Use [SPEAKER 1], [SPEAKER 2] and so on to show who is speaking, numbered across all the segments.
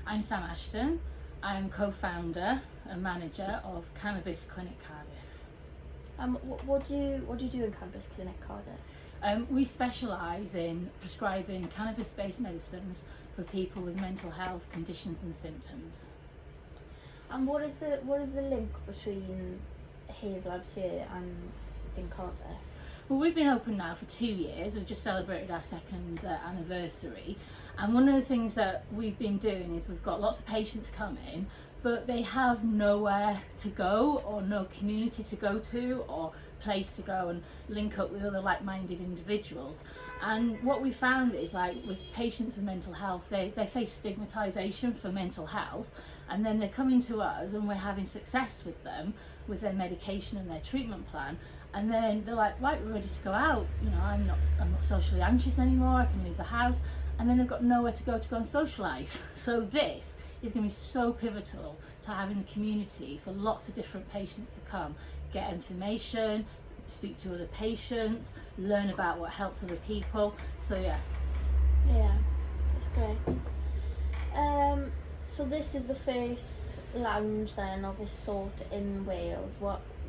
[SPEAKER 1] I'm Sam Ashton. I'm co-founder and manager of Cannabis Clinic Cardiff.
[SPEAKER 2] What do you do in Cannabis Clinic Cardiff?
[SPEAKER 1] We specialise in prescribing cannabis-based medicines for people with mental health conditions and symptoms.
[SPEAKER 2] And what is the link between Hayes Labs here and in Cardiff?
[SPEAKER 1] Well, we've been open now for 2 years. We've just celebrated our second anniversary. And one of the things that we've been doing is we've got lots of patients come in, but they have nowhere to go or no community to go to or place to go and link up with other like-minded individuals. And what we found is, like, with patients with mental health, they face stigmatisation for mental health, and then they're coming to us and we're having success with them with their medication and their treatment plan. And then they're like, right, we're ready to go out. You know, I'm not socially anxious anymore. I can leave the house. And then they've got nowhere to go and socialise. So this is going to be so pivotal to having a community for lots of different patients to come, get information, speak to other patients, learn about what helps other people. So yeah.
[SPEAKER 2] Yeah, that's great. So this is the first lounge then of its sort in Wales.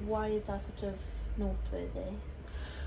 [SPEAKER 2] Why is that sort of noteworthy?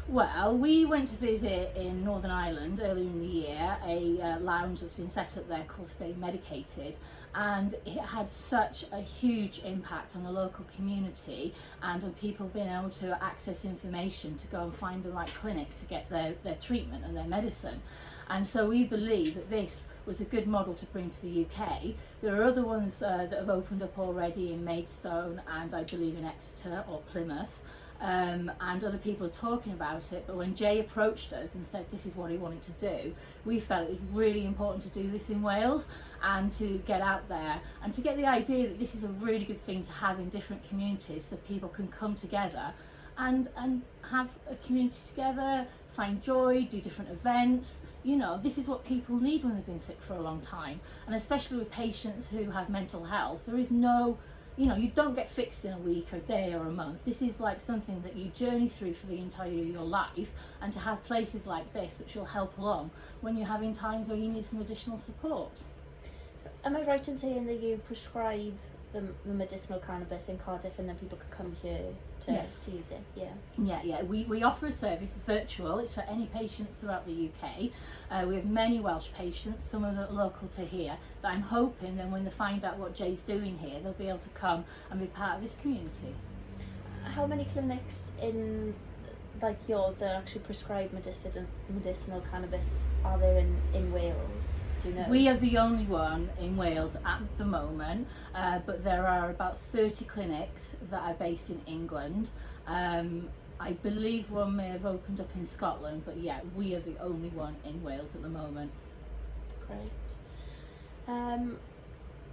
[SPEAKER 1] Well, we went to visit in Northern Ireland earlier in the year, a lounge that's been set up there called Stay Medicated, and it had such a huge impact on the local community and on people being able to access information to go and find the right clinic to get their treatment and their medicine. And so we believe that this was a good model to bring to the UK. There are other ones that have opened up already in Maidstone and I believe in Exeter or Plymouth. And other people are talking about it, but when Jay approached us and said this is what he wanted to do, we felt it was really important to do this in Wales and to get out there and to get the idea that this is a really good thing to have in different communities so people can come together and have a community together, find joy, do different events. You know, this is what people need when they've been sick for a long time, and especially with patients who have mental health, there is no, you know, you don't get fixed in a week or a day or a month. This is like something that you journey through for the entire of your life, and to have places like this which will help along when you're having times where you need some additional support.
[SPEAKER 2] Am I right in saying that you prescribe the medicinal cannabis in Cardiff and then people can come here to use it?
[SPEAKER 1] Yeah. We offer a service, it's virtual, it's for any patients throughout the UK. We have many Welsh patients, some of them local to here, that I'm hoping then when they find out what Jay's doing here, they'll be able to come and be part of this community.
[SPEAKER 2] How many clinics in like yours that actually prescribe medicinal cannabis are there in Wales? Do you know?
[SPEAKER 1] We are the only one in Wales at the moment, but there are about 30 clinics that are based in England. I believe one may have opened up in Scotland, but yeah, we are the only one in Wales at the moment.
[SPEAKER 2] Great.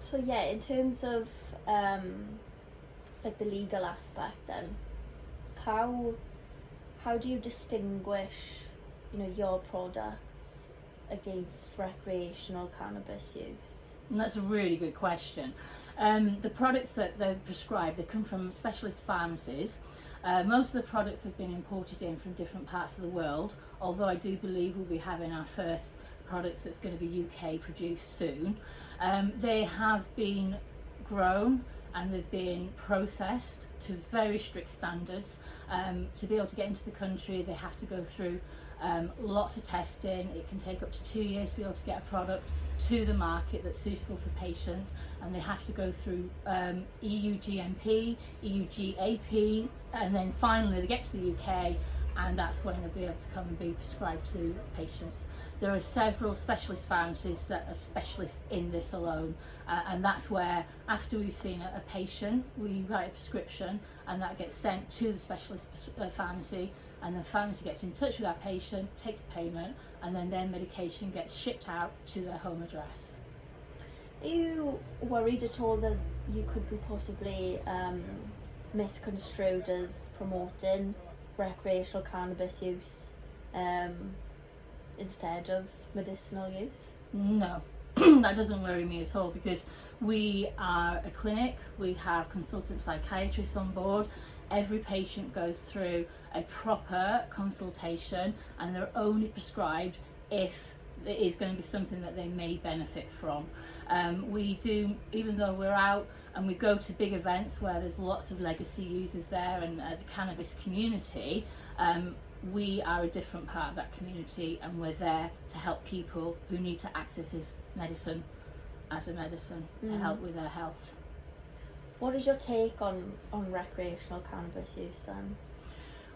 [SPEAKER 2] So yeah, in terms of like the legal aspect then, how do you distinguish, you know, your products against recreational cannabis use?
[SPEAKER 1] And that's a really good question. The products that they prescribe, they come from specialist pharmacies. Most of the products have been imported in from different parts of the world, although I do believe we'll be having our first products that's going to be UK produced soon. They have been grown and they've been processed to very strict standards. To be able to get into the country, they have to go through lots of testing. It can take up to 2 years to be able to get a product to the market that's suitable for patients, and they have to go through EU GMP, EU GAP, and then finally they get to the UK, and that's when they'll be able to come and be prescribed to patients. There are several specialist pharmacies that are specialists in this alone, and that's where after we've seen a patient, we write a prescription and that gets sent to the specialist pharmacy, and the pharmacy gets in touch with that patient, takes payment, and then their medication gets shipped out to their home address.
[SPEAKER 2] Are you worried at all that you could be possibly misconstrued as promoting recreational cannabis use instead of medicinal use?
[SPEAKER 1] No, that doesn't worry me at all, because we are a clinic, we have consultant psychiatrists on board. Every patient goes through a proper consultation and they're only prescribed if it is going to be something that they may benefit from. We do, even though we're out and we go to big events where there's lots of legacy users there and the cannabis community, we are a different part of that community, and we're there to help people who need to access this medicine as a medicine to help with their health.
[SPEAKER 2] What is your take on recreational cannabis use then?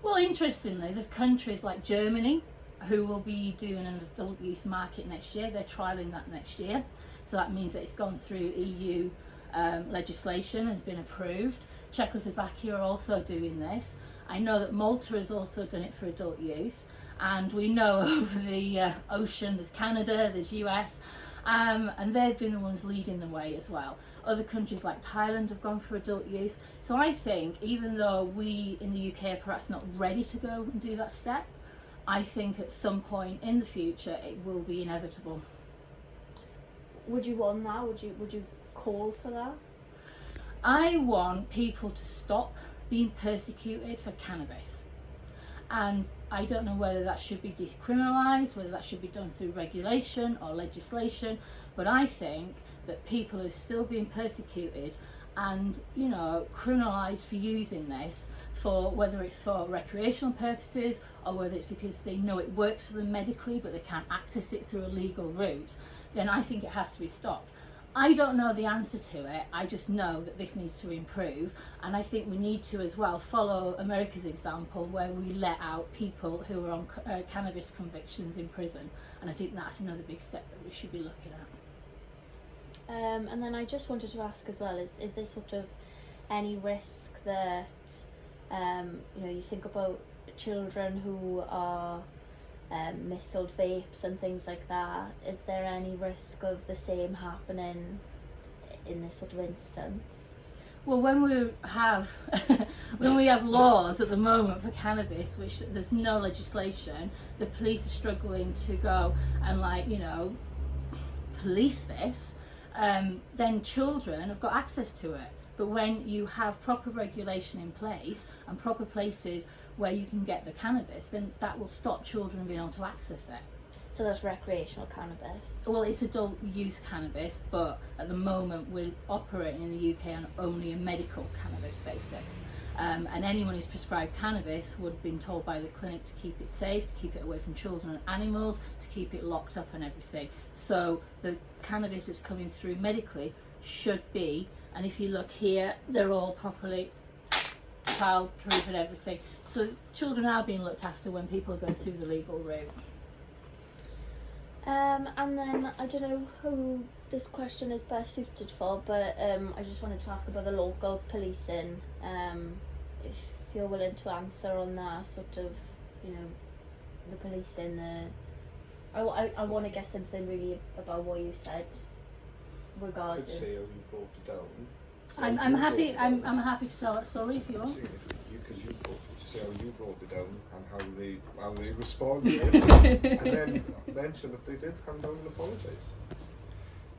[SPEAKER 1] Well, interestingly, there's countries like Germany who will be doing an adult use market next year. They're trialling that next year. So that means that it's gone through EU legislation, has been approved. Czechoslovakia are also doing this. I know that Malta has also done it for adult use. And we know over the ocean, there's Canada, there's US, and they've been the ones leading the way as well. Other countries like Thailand have gone for adult use. So I think even though we in the UK are perhaps not ready to go and do that step, I think at some point in the future it will be inevitable.
[SPEAKER 2] Would you want that? Would you call for that?
[SPEAKER 1] I want people to stop being persecuted for cannabis. And I don't know whether that should be decriminalised, whether that should be done through regulation or legislation, but I think that people are still being persecuted and, you know, criminalised for using this, for whether it's for recreational purposes or whether it's because they know it works for them medically but they can't access it through a legal route, then I think it has to be stopped. I don't know the answer to it, I just know that this needs to improve, and I think we need to as well follow America's example where we let out people who are on cannabis convictions in prison, and I think that's another big step that we should be looking at.
[SPEAKER 2] And then I just wanted to ask as well, is there sort of any risk that, you think about children who are missold vapes and things like that, is there any risk of the same happening in this sort of instance?
[SPEAKER 1] Well, when we have when we have laws at the moment for cannabis, which there's no legislation, the police are struggling to go and police this, then children have got access to it. But when you have proper regulation in place and proper places where you can get the cannabis, then that will stop children being able to access it.
[SPEAKER 2] So that's recreational cannabis?
[SPEAKER 1] Well, it's adult use cannabis, but at the moment we're operating in the UK on only a medical cannabis basis. And anyone who's prescribed cannabis would have been told by the clinic to keep it safe, to keep it away from children and animals, to keep it locked up and everything. So the cannabis that's coming through medically should be, and if you look here, they're all properly child-proof and everything. So children are being looked after when people are going through the legal route.
[SPEAKER 2] And then, I don't know who this question is best suited for, but I just wanted to ask about the local policing, if you're willing to answer on that, sort of, the policing. I want to get something really about what you said regarding...
[SPEAKER 3] I could say how you brought it down.
[SPEAKER 1] I'm happy. I'm happy to tell that story if you want.
[SPEAKER 3] Because you brought it, to say how you brought it down and how they responded, and then mention that they did come down and apologise.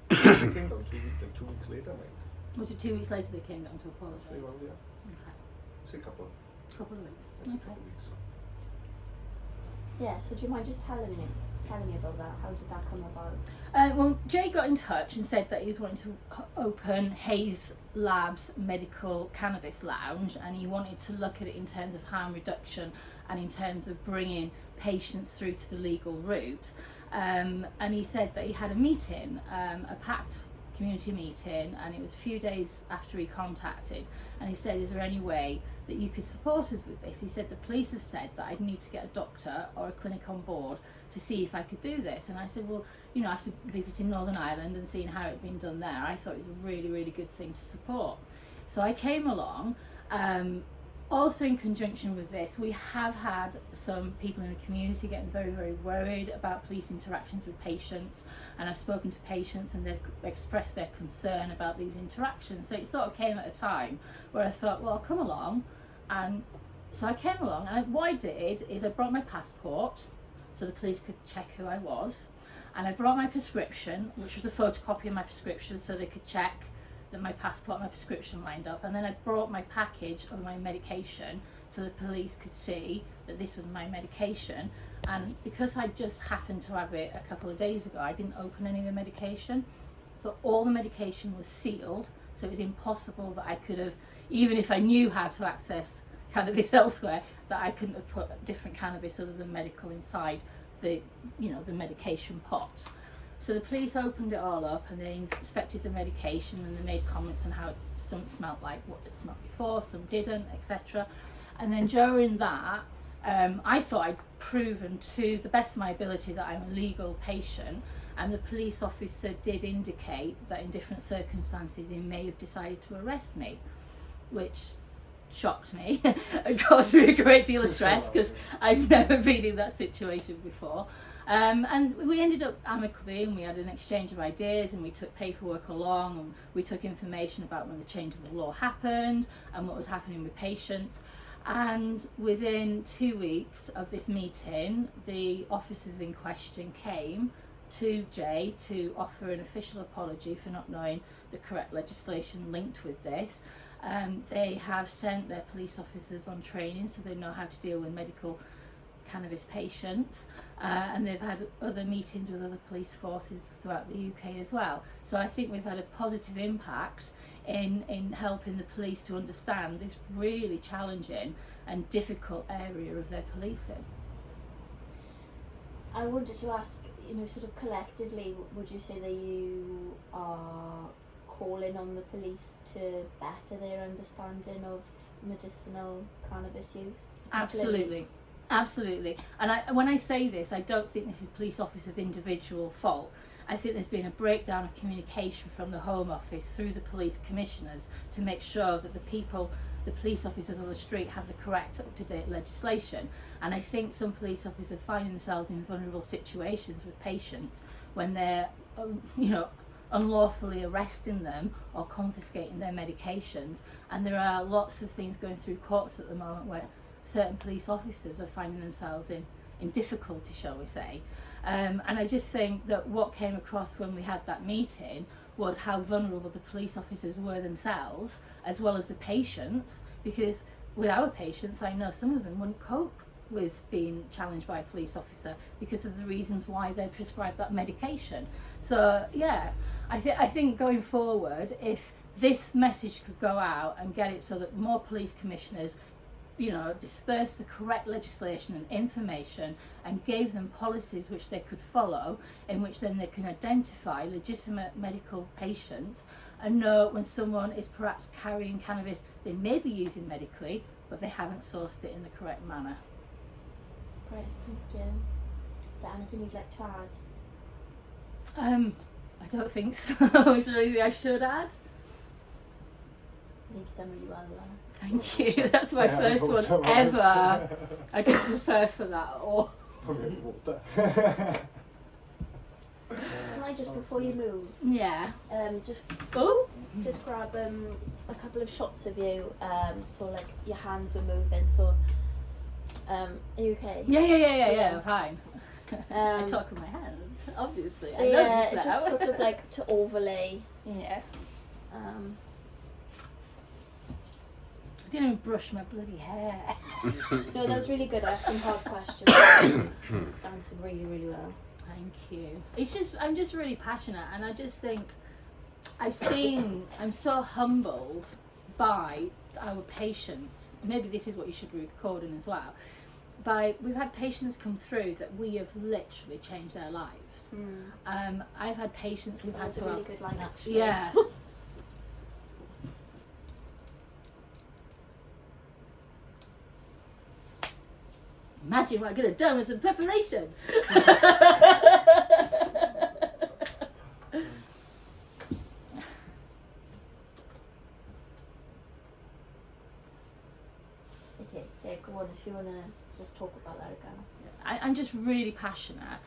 [SPEAKER 3] They came down 2 weeks later, mate.
[SPEAKER 1] Was it 2 weeks later they came down to apologise?
[SPEAKER 3] Well, yeah.
[SPEAKER 1] Okay.
[SPEAKER 3] It's a couple.
[SPEAKER 1] Couple of weeks.
[SPEAKER 3] It's a
[SPEAKER 1] Okay.
[SPEAKER 3] couple of weeks.
[SPEAKER 2] Yeah, so do you mind just telling me about that? How did that come about?
[SPEAKER 1] Well, Jay got in touch and said that he was wanting to open Hayes Labs Medical Cannabis Lounge, and he wanted to look at it in terms of harm reduction and in terms of bringing patients through to the legal route. And he said that he had a meeting, a packed community meeting, and it was a few days after he contacted, and he said, is there any way that you could support us with this? He said the police have said that I'd need to get a doctor or a clinic on board to see if I could do this. And I said, well, after visiting Northern Ireland and seeing how it had been done there, I thought it was a really, really good thing to support. So I came along. Also in conjunction with this, we have had some people in the community getting very, very worried about police interactions with patients, and I've spoken to patients and they've expressed their concern about these interactions. So it sort of came at a time where I thought, well, I'll come along. And so I came along, and what I did is I brought my passport so the police could check who I was, and I brought my prescription, which was a photocopy of my prescription, so they could check that my passport and my prescription lined up. And then I brought my package of my medication so the police could see that this was my medication. and because I just happened to have it a couple of days ago, I didn't open any of the medication, so all the medication was sealed, so it was impossible that I could have, even if I knew how to access cannabis elsewhere, that I couldn't have put different cannabis other than medical inside the medication pots. So the police opened it all up and they inspected the medication and they made comments on how some smelled like what it smelled before, some didn't, etc. And then during that, I thought I'd proven to the best of my ability that I'm a legal patient, and the police officer did indicate that in different circumstances he may have decided to arrest me, which shocked me and caused me a great deal of stress because I've never been in that situation before. And we ended up amicably, and we had an exchange of ideas, and we took paperwork along, and we took information about when the change of the law happened and what was happening with patients. And within 2 weeks of this meeting, the officers in question came to Jay to offer an official apology for not knowing the correct legislation linked with this. They have sent their police officers on training so they know how to deal with medical cannabis patients, and they've had other meetings with other police forces throughout the UK as well. So I think we've had a positive impact in helping the police to understand this really challenging and difficult area of their policing.
[SPEAKER 2] I wanted to ask, sort of collectively, would you say that you are calling on the police to better their understanding of medicinal cannabis use? Absolutely. And when I say this, I don't think this is police officers' individual fault. I think there's been a breakdown of communication from the Home Office through the police commissioners to make sure that the police officers on the street have the correct up-to-date legislation. And I think some police officers find themselves in vulnerable situations with patients when they're, unlawfully arresting them or confiscating their medications. And there are lots of things going through courts at the moment where certain police officers are finding themselves in difficulty, shall we say. And I just think that what came across when we had that meeting was how vulnerable the police officers were themselves, as well as the patients, because with our patients, I know some of them wouldn't cope with being challenged by a police officer because of the reasons why they prescribed that medication. So yeah, I think going forward, if this message could go out and get it so that more police commissioners disperse the correct legislation and information and gave them policies which they could follow, in which then they can identify legitimate medical patients and know when someone is perhaps carrying cannabis they may be using medically but they haven't sourced it in the correct manner. Great, thank you. Is there anything you'd like to add?
[SPEAKER 1] I don't think so. Is there anything I should add?
[SPEAKER 2] I think you've done really well there.
[SPEAKER 1] Thank you. That's my first one ever. I did prepare for that. Or
[SPEAKER 2] can I just, before you move, just grab a couple of shots of you, so like your hands were moving. So, are you okay?
[SPEAKER 1] Yeah. Fine. I talk with my hands, obviously. I know this now.
[SPEAKER 2] Just sort of like to overlay.
[SPEAKER 1] Yeah. I didn't even brush my bloody hair.
[SPEAKER 2] No, that was really good. I asked some hard questions. Answered really, really well.
[SPEAKER 1] Thank you. I'm just really passionate, and I just think I'm so humbled by our patients. Maybe this is what you should be recording as well. We've had patients come through that we have literally changed their lives. I've had patients who've had to.
[SPEAKER 2] That's a really good line, actually.
[SPEAKER 1] Yeah. Imagine what I could have done with some preparation.
[SPEAKER 2] Okay, yeah, go on if you want to just talk about that again.
[SPEAKER 1] I'm just really passionate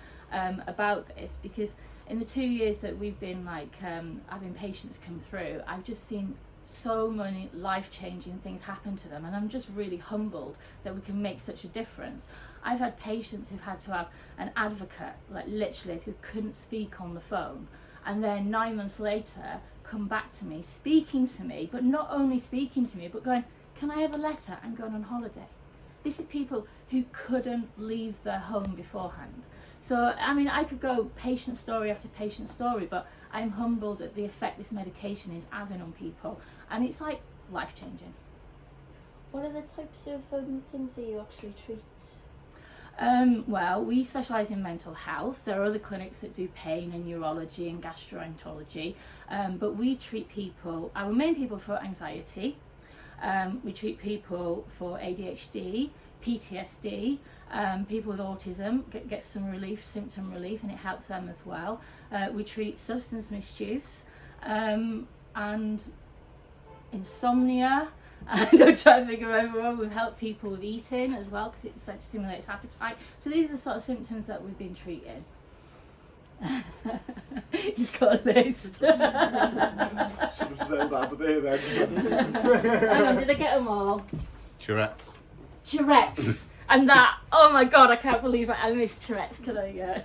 [SPEAKER 1] about this because in the 2 years that we've been having patients come through, I've just seen so many life-changing things happen to them, and I'm just really humbled that we can make such a difference. I've had patients who've had to have an advocate, literally, who couldn't speak on the phone, and then 9 months later come back to me, speaking to me, but not only speaking to me, but going, can I have a letter? I'm going on holiday. this is people who couldn't leave their home beforehand. So, I mean, I could go patient story after patient story, but I'm humbled at the effect this medication is having on people, and it's like life-changing.
[SPEAKER 2] What are the types of things that you actually treat?
[SPEAKER 1] Well, we specialise in mental health. There are other clinics that do pain and neurology and gastroenterology, but we treat people, our main people for anxiety, we treat people for ADHD, PTSD, people with autism get some relief, symptom relief, and it helps them as well. We treat substance misuse and insomnia. And I'm trying to think of everyone. We've helped people with eating as well, because it stimulates appetite. So these are the sort of symptoms that we've been treating. He's got a list.
[SPEAKER 3] Should have said that, but there then.
[SPEAKER 1] Hang on, did I get them all?
[SPEAKER 4] Tourette's.
[SPEAKER 1] Tourette's. And that, oh my god, I can't believe I missed Tourette's. Can I go?